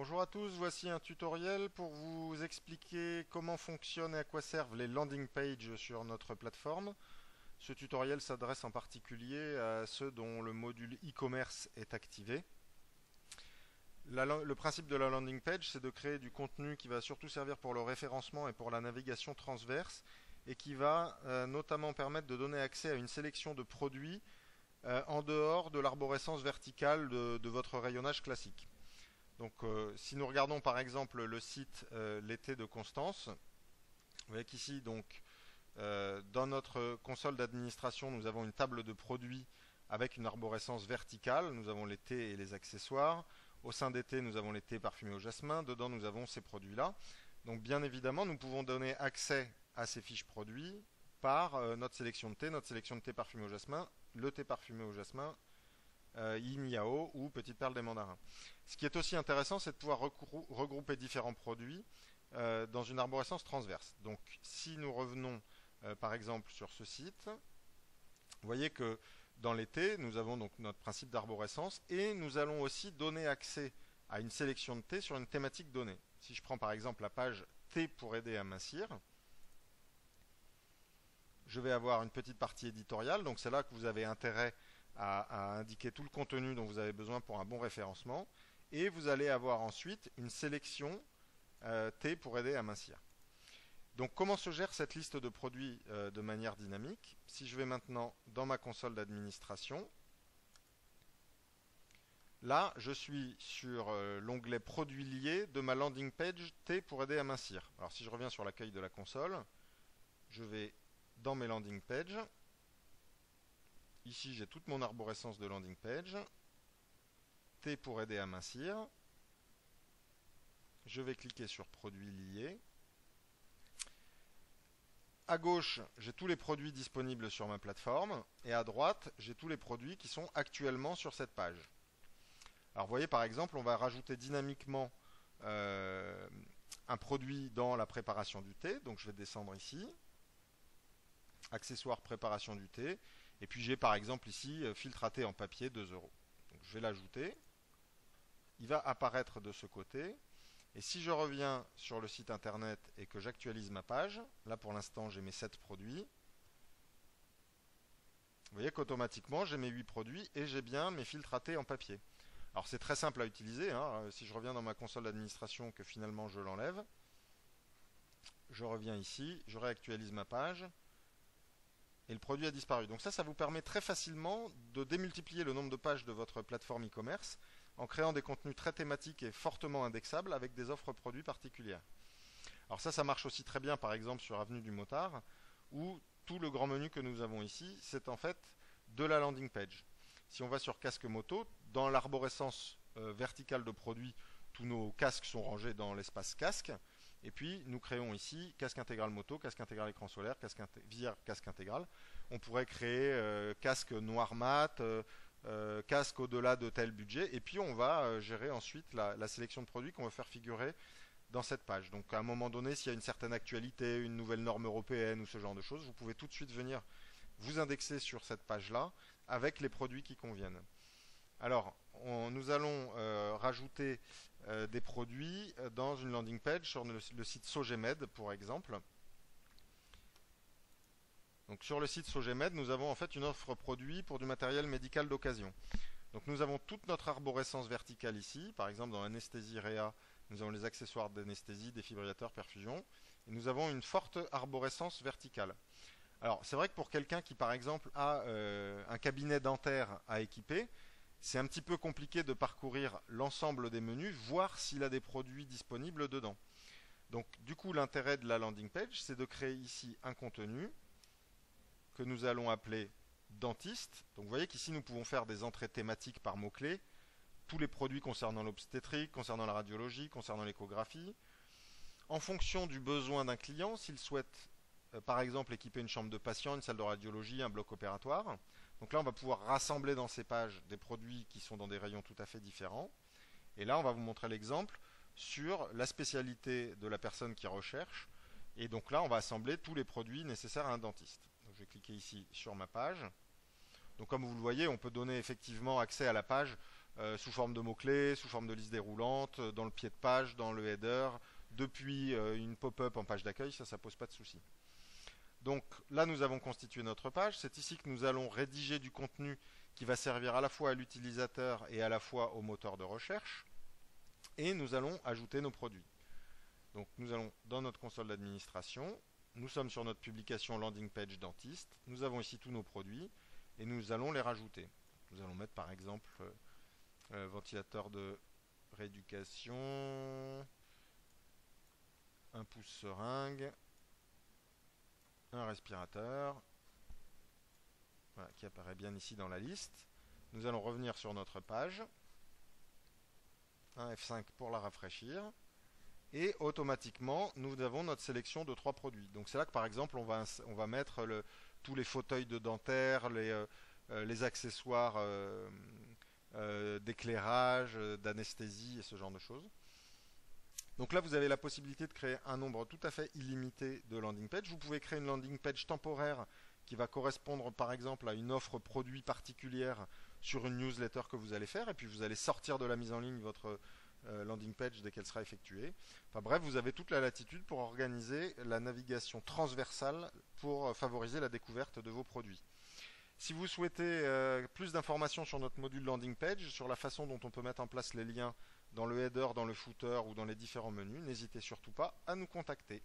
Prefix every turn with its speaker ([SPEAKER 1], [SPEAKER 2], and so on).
[SPEAKER 1] Bonjour à tous, voici un tutoriel pour vous expliquer comment fonctionnent et à quoi servent les landing pages sur notre plateforme. Ce tutoriel s'adresse en particulier à ceux dont le module e-commerce est activé. Le principe de la landing page, c'est de créer du contenu qui va surtout servir pour le référencement et pour la navigation transverse et qui va notamment permettre de donner accès à une sélection de produits en dehors de l'arborescence verticale de votre rayonnage classique. Donc, si nous regardons par exemple le site L'été de Constance, vous voyez qu'ici, donc, dans notre console d'administration, nous avons une table de produits avec une arborescence verticale. Nous avons les thés et les accessoires. Au sein des thés, nous avons les thés parfumés au jasmin. Dedans, nous avons ces produits-là. Donc, bien évidemment, nous pouvons donner accès à ces fiches produits par notre sélection de thé parfumé au jasmin, le thé parfumé au jasmin, Yin Yao ou Petite Perle des Mandarins. Ce qui est aussi intéressant, c'est de pouvoir regrouper différents produits dans une arborescence transverse. Donc, si nous revenons par exemple sur ce site, vous voyez que dans les thés, nous avons donc notre principe d'arborescence et nous allons aussi donner accès à une sélection de thés sur une thématique donnée. Si je prends par exemple la page thé pour aider à mincir, je vais avoir une petite partie éditoriale, donc c'est là que vous avez intérêt à indiquer tout le contenu dont vous avez besoin pour un bon référencement. Et vous allez avoir ensuite une sélection thé pour aider à mincir. Donc comment se gère cette liste de produits de manière dynamique? Si je vais maintenant dans ma console d'administration, là je suis sur l'onglet produits liés de ma landing page thé pour aider à mincir. Alors si je reviens sur l'accueil de la console, je vais dans mes landing pages. Ici, j'ai toute mon arborescence de landing page. Thé pour aider à mincir. Je vais cliquer sur produits liés. À gauche, j'ai tous les produits disponibles sur ma plateforme. Et à droite, j'ai tous les produits qui sont actuellement sur cette page. Alors, vous voyez, par exemple, on va rajouter dynamiquement un produit dans la préparation du thé. Donc, je vais descendre ici. Accessoires préparation du thé. Et puis j'ai par exemple ici filtre à thé en papier 2 euros. Donc je vais l'ajouter. Il va apparaître de ce côté. Et si je reviens sur le site internet et que j'actualise ma page, là pour l'instant j'ai mes 7 produits. Vous voyez qu'automatiquement j'ai mes 8 produits et j'ai bien mes filtres à thé en papier. Alors c'est très simple à utiliser. Si je reviens dans ma console d'administration que finalement je l'enlève, je reviens ici, je réactualise ma page. Et le produit a disparu. Donc ça vous permet très facilement de démultiplier le nombre de pages de votre plateforme e-commerce en créant des contenus très thématiques et fortement indexables avec des offres produits particulières. Alors ça marche aussi très bien par exemple sur Avenue du Motard où tout le grand menu que nous avons ici, c'est en fait de la landing page. Si on va sur casque moto, dans l'arborescence verticale de produits, tous nos casques sont rangés dans l'espace casque. Et puis, nous créons ici casque intégral moto, casque intégral écran solaire, visière casque intégral. On pourrait créer casque noir mat, casque au-delà de tel budget. Et puis, on va gérer ensuite la sélection de produits qu'on veut faire figurer dans cette page. Donc, à un moment donné, s'il y a une certaine actualité, une nouvelle norme européenne ou ce genre de choses, vous pouvez tout de suite venir vous indexer sur cette page-là avec les produits qui conviennent. Alors, nous allons rajouter des produits dans une landing page sur le site Sogemed, pour exemple. Donc, sur le site Sogemed, nous avons en fait une offre produit pour du matériel médical d'occasion. Donc, nous avons toute notre arborescence verticale ici. Par exemple, dans anesthésie réa, nous avons les accessoires d'anesthésie, défibrillateurs, perfusion. Et nous avons une forte arborescence verticale. Alors, c'est vrai que pour quelqu'un qui, par exemple, a un cabinet dentaire à équiper, c'est un petit peu compliqué de parcourir l'ensemble des menus, voir s'il a des produits disponibles dedans. Donc, du coup, l'intérêt de la landing page, c'est de créer ici un contenu que nous allons appeler dentiste. Donc, vous voyez qu'ici, nous pouvons faire des entrées thématiques par mots-clés. Tous les produits concernant l'obstétrique, concernant la radiologie, concernant l'échographie. En fonction du besoin d'un client, s'il souhaite, par exemple, équiper une chambre de patient, une salle de radiologie, un bloc opératoire. Donc là, on va pouvoir rassembler dans ces pages des produits qui sont dans des rayons tout à fait différents. Et là, on va vous montrer l'exemple sur la spécialité de la personne qui recherche. Et donc là, on va assembler tous les produits nécessaires à un dentiste. Donc je vais cliquer ici sur ma page. Donc comme vous le voyez, on peut donner effectivement accès à la page sous forme de mots-clés, sous forme de liste déroulante, dans le pied de page, dans le header, depuis une pop-up en page d'accueil, ça pose pas de souci. Donc là, nous avons constitué notre page. C'est ici que nous allons rédiger du contenu qui va servir à la fois à l'utilisateur et à la fois au moteur de recherche. Et nous allons ajouter nos produits. Donc nous allons dans notre console d'administration. Nous sommes sur notre publication landing page dentiste. Nous avons ici tous nos produits et nous allons les rajouter. Nous allons mettre par exemple ventilateur de rééducation, un pouce seringue, un respirateur, voilà, qui apparaît bien ici dans la liste. Nous allons revenir sur notre page, un F5 pour la rafraîchir, et automatiquement nous avons notre sélection de 3 produits. Donc c'est là que par exemple on va mettre tous les fauteuils de dentaire, les accessoires d'éclairage, d'anesthésie et ce genre de choses. Donc là, vous avez la possibilité de créer un nombre tout à fait illimité de landing pages. Vous pouvez créer une landing page temporaire qui va correspondre par exemple à une offre produit particulière sur une newsletter que vous allez faire et puis vous allez sortir de la mise en ligne votre landing page dès qu'elle sera effectuée. Enfin bref, vous avez toute la latitude pour organiser la navigation transversale pour favoriser la découverte de vos produits. Si vous souhaitez plus d'informations sur notre module landing page, sur la façon dont on peut mettre en place les liens dans le header, dans le footer ou dans les différents menus, n'hésitez surtout pas à nous contacter.